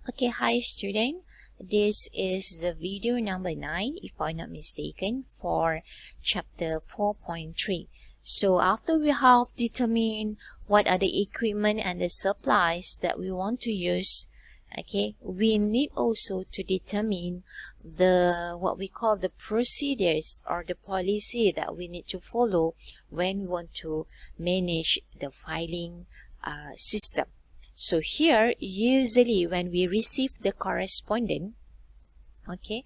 Okay, hi student. This is the video number 9, if I'm not mistaken, for chapter 4.3. So after we have determined what are the equipment and the supplies that we want to use, okay, we need also to determine what we call the procedures or the policy that we need to follow when we want to manage the filing system. So here, usually when we receive the correspondent, okay,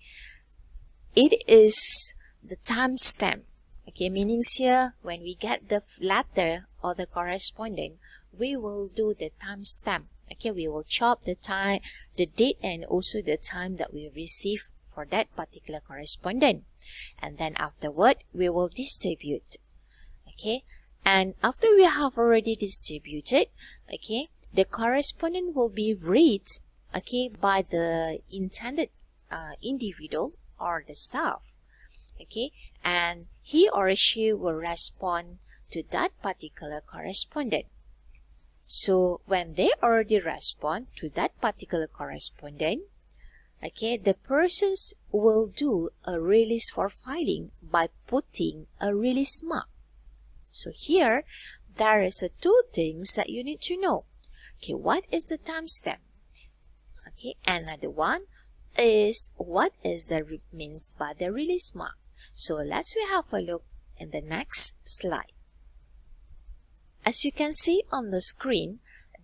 it is the timestamp. Okay, meaning here when we get the letter or the correspondent, we will do the timestamp. Okay, we will chop the time, the date, and also the time that we receive for that particular correspondent. And then afterward, we will distribute. Okay, and after we have already distributed, okay, the correspondent will be read, okay, by the intended individual or the staff, okay, and he or she will respond to that particular correspondent. So when they already respond to that particular correspondent, okay, the persons will do a release for filing by putting a release mark. So here, there is two things that you need to know. Okay, what is the timestamp? Okay, another one is what is the means by the release mark. So let's have a look in the next slide. As you can see on the screen,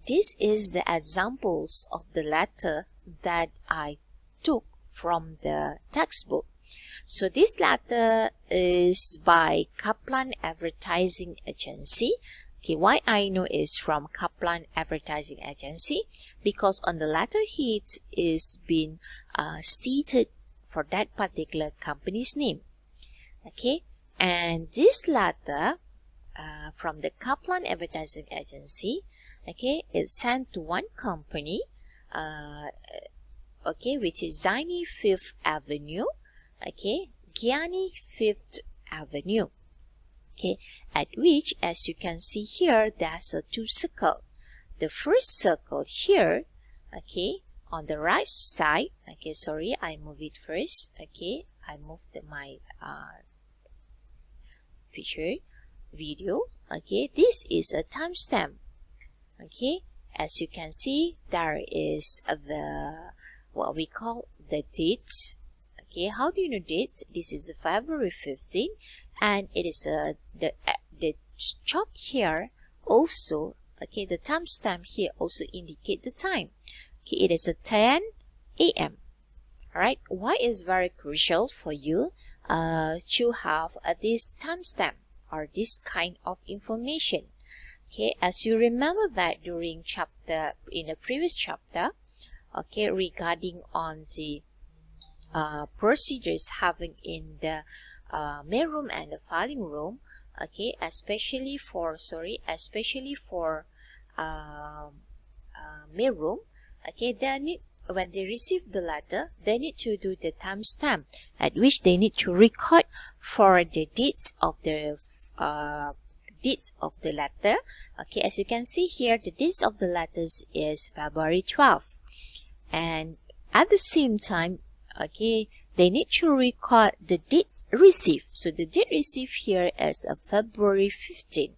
this is the examples of the letter that I took from the textbook. So this letter is by Kaplan Advertising Agency. Okay, why I know is from Kaplan Advertising Agency, because on the letter head is been stated for that particular company's name. Okay, and this letter from the Kaplan Advertising Agency, okay, it's sent to one company, okay, which is Ginn 5th Avenue, okay, Ginn 5th Avenue. Okay, at which, as you can see here, there's a two circle. The first circle here, okay, on the right side, okay, sorry, I move it first, okay, I moved my video, okay, this is a timestamp, okay, as you can see, there is what we call the dates, okay, how do you know dates? This is February 15, and it is the chop here also, okay, the timestamp here also indicate the time. Okay, it is 10 a.m. Alright, why is very crucial for you to have this timestamp or this kind of information? Okay, as you remember that during in the previous chapter, okay, regarding on the procedures having in the mailroom and the filing room, okay, especially for mailroom, okay, when they receive the letter, they need to do the timestamp at which they need to record for the dates of the letter. Okay, as you can see here, the dates of the letters is February 12th, and at the same time, okay, they need to record the dates received. So the date received here is February 15.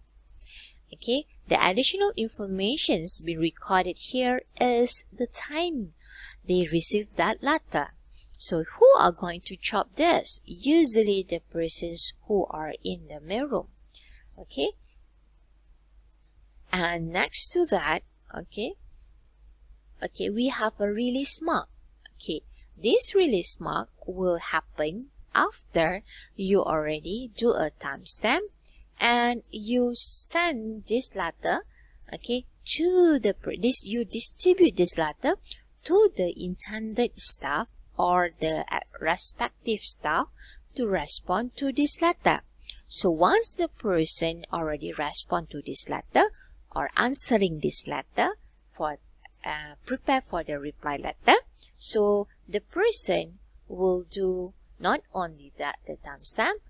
Okay, the additional informations being recorded here is the time they received that letter. So who are going to chop this? Usually the persons who are in the mailroom. Okay, and next to that, okay, we have a release mark. Okay, this release mark will happen after you already do a timestamp and you send this letter, okay, to you distribute this letter to the intended staff or the respective staff to respond to this letter. So once the person already respond to this letter or answering this letter for prepare for the reply letter, so the person will do not only that the timestamp,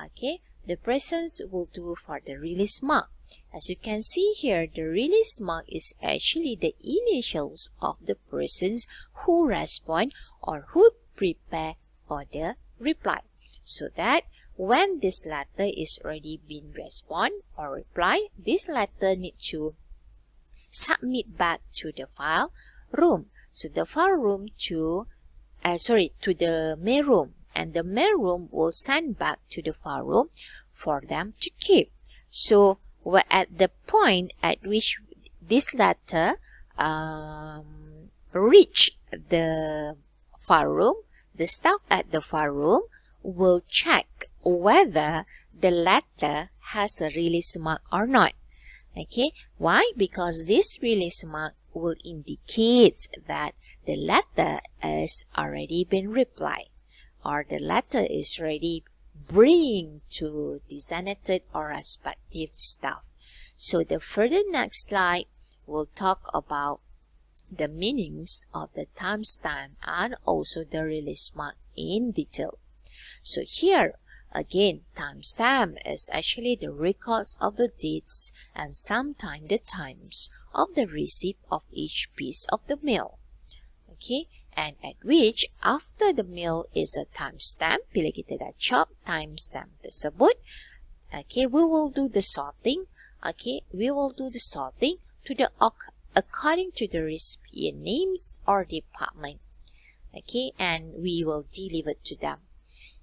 okay, the persons will do for the release mark. As you can see here, the release mark is actually the initials of the persons who respond or who prepare for the reply. So that when this letter is already been respond or reply, this letter need to submit back to the file room. So the file room to the mail room, and the mail room will send back to the file room for them to keep. So we're at the point at which this letter reach the file room, the staff at the file room will check whether the letter has a release mark or not. Okay, why? Because this release mark will indicate that the letter has already been replied, or the letter is already bring to designated or respective staff. So the further next slide will talk about the meanings of the timestamp and also the release mark in detail. So here again, timestamp is actually the records of the dates and sometimes the times of the receipt of each piece of the mail. Okay, and at which after the mail is a timestamp, bila kita dah chop timestamp tersebut, okay, we will do the sorting. Okay, we will do the sorting to the according to the recipient names or department. Okay, and we will deliver to them.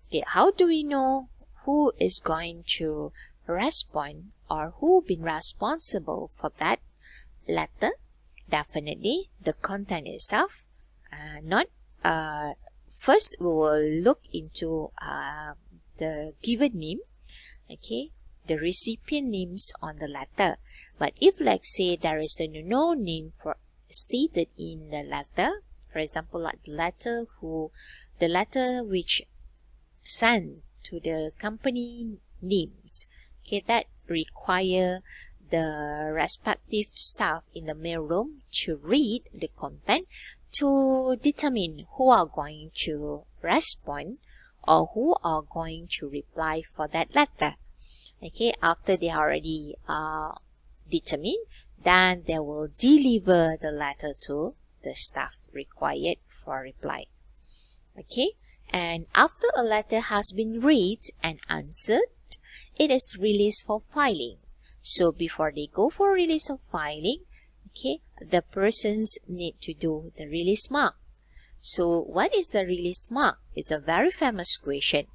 Okay, how do we know who is going to respond or who been responsible for that letter? Definitely the content itself. First we will look into the given name, okay, the recipient names on the letter. But if, like, say, there is no name for stated in the letter, for example, like the letter which sent to the company names, okay, that require the respective staff in the mailroom to read the content to determine who are going to respond or who are going to reply for that letter. Okay, after they already determined, then they will deliver the letter to the staff required for reply. Okay, and after a letter has been read and answered, it is released for filing. So before they go for release of filing, okay, the persons need to do the release mark. So what is the release mark? It's a very famous question.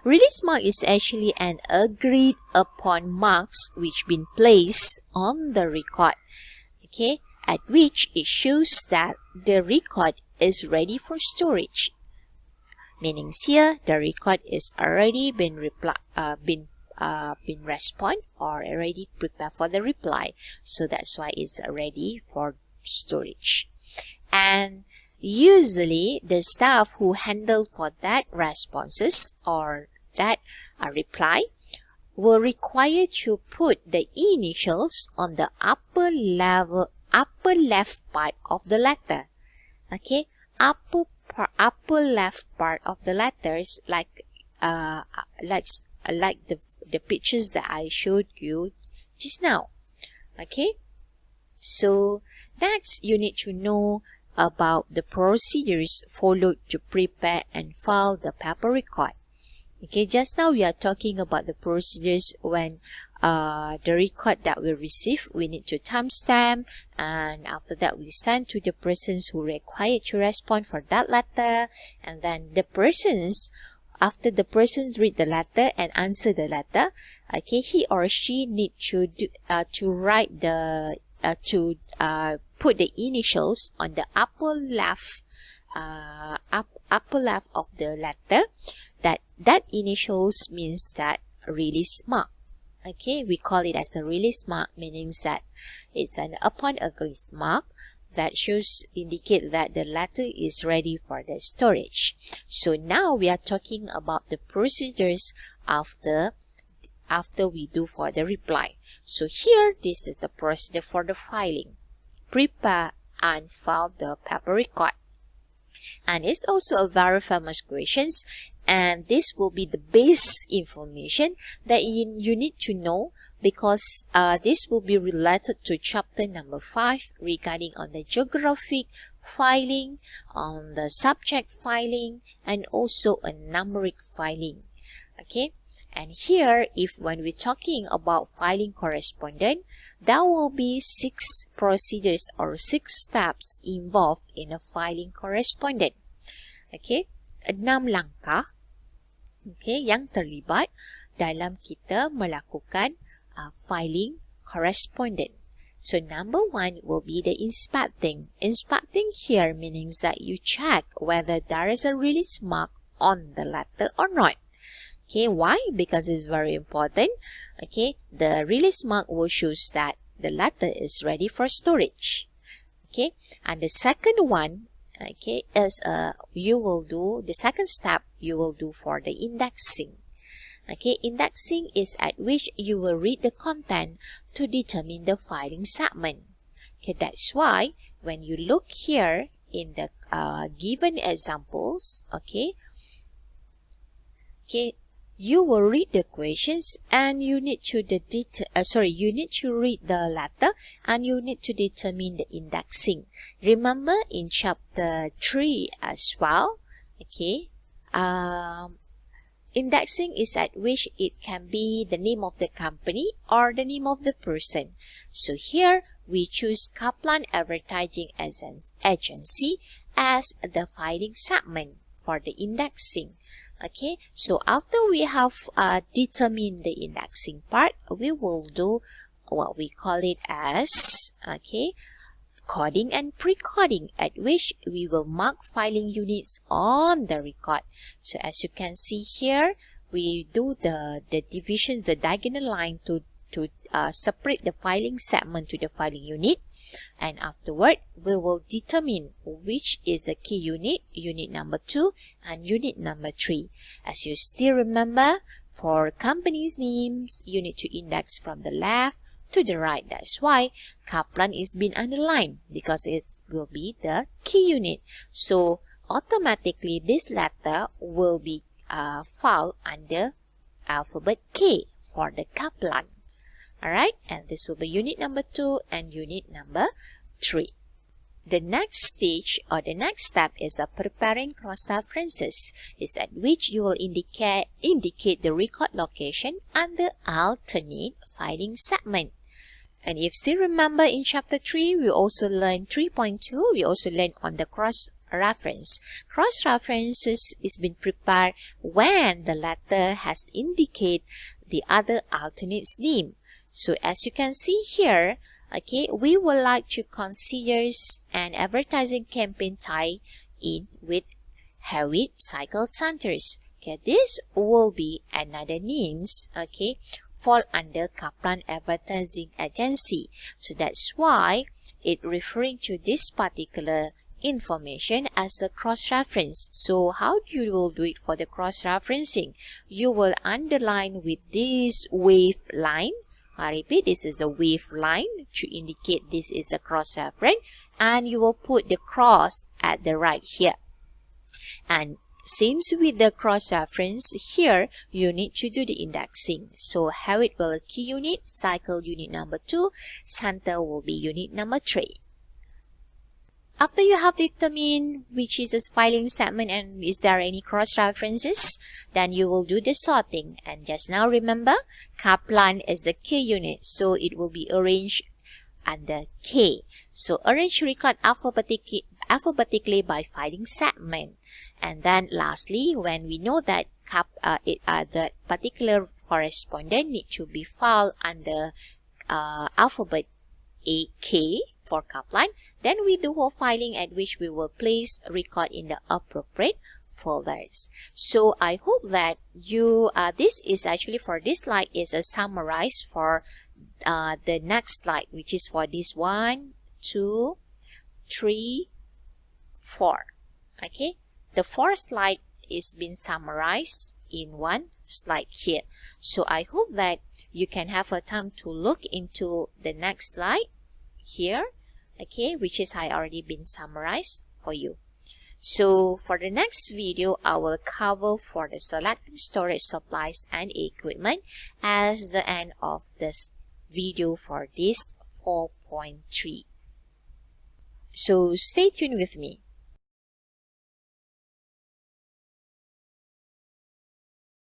Release mark is actually an agreed upon marks which been placed on the record, okay, at which it shows that the record is ready for storage. Meaning here the record is already been respond or already prepared for the reply. So that's why it's ready for storage. And usually the staff who handle for that responses or that reply will require to put the initials on the upper left part of the letter. Okay, upper left part of the letters, like the pictures that I showed you just now. Okay, so next you need to know about the procedures followed to prepare and file the paper record. Okay, just now we are talking about the procedures when the record that we receive, we need to timestamp, and after that we send to the persons who require to respond for that letter, and then the persons, after the persons read the letter and answer the letter, okay, he or she need to write the put the initials on the upper left of the letter. That initials means that release mark. Okay, we call it as a release mark, meaning that it's an upon agreed mark that indicate that the letter is ready for the storage. So now we are talking about the procedures after we do for the reply. So here, this is the procedure for the filing. Prepare and file the paper record. And it's also a very famous question, And this will be the base information that you need to know, because this will be related to chapter number 5 regarding on the geographic filing, on the subject filing, and also a numeric filing. Okay, and here, if when we're talking about filing correspondent, there will be 6 procedures or 6 steps involved in a filing correspondent. Okay, 6 langkah yang terlibat dalam kita melakukan filing correspondent. So number 1 will be the inspecting. Inspecting here means that you check whether there is a release mark on the letter or not. Okay, why? Because it's very important. Okay, the release mark will show that the letter is ready for storage. Okay, and the second one, okay, is you will do the second step you will do for the indexing. Okay, indexing is at which you will read the content to determine the filing segment. Okay, that's why when you look here in the given examples, okay, you will read the questions and you need to you need to read the letter and you need to determine the indexing. Remember in chapter 3 as well, okay, indexing is at which it can be the name of the company or the name of the person. So here we choose Kaplan Advertising Agency as the filing segment for the indexing. Okay, so after we have determined the indexing part, we will do what we call it as, okay, coding and pre-coding, at which we will mark filing units on the record. So as you can see here, we do the divisions, the diagonal line to separate the filing segment to the filing unit. And afterward, we will determine which is the key unit, unit number 2 and unit number 3. As you still remember, for companies' names, you need to index from the left to the right. That's why Kaplan is being underlined, because it will be the key unit. So automatically this letter will be filed under alphabet K for the Kaplan. Alright, and this will be unit number 2 and unit number 3. The next stage or the next step is preparing cross-references, is at which you will indicate the record location and the alternate filing segment. And if you still remember in chapter 3, we also learned 3.2, we also learned on the cross-reference. Cross-references is being prepared when the letter has indicated the other alternate's name. So as you can see here, okay, we would like to consider an advertising campaign tie in with Hewitt Cycle Centers. Okay, this will be another names, okay, fall under Kaplan Advertising Agency. So that's why it referring to this particular information as a cross-reference. So how you will do it for the cross-referencing? You will underline with this wave line. I repeat, this is a wave line to indicate this is a cross-reference, and you will put the cross at the right here. And since with the cross-reference here, you need to do the indexing. So Hewitt will key unit, cycle unit number 2, center will be unit number 3. After you have determined which is a filing segment and is there any cross-references, then you will do the sorting. And just now remember, Kaplan is the K unit, so it will be arranged under K. So arrange record alphabetically by filing segment. And then lastly, when we know that the particular correspondent need to be filed under alphabet AK for Kaplan, then we do a filing at which we will place record in the appropriate folders. So I hope that you this is actually for this slide is a summarize for the next slide, which is for this 1, 2, 3, 4. Okay, the fourth slide is been summarized in one slide here. So I hope that you can have a time to look into the next slide here, okay, which is I already been summarized for you. So for the next video, I will cover for the selecting storage supplies and equipment as the end of this video for this 4.3. So stay tuned with me.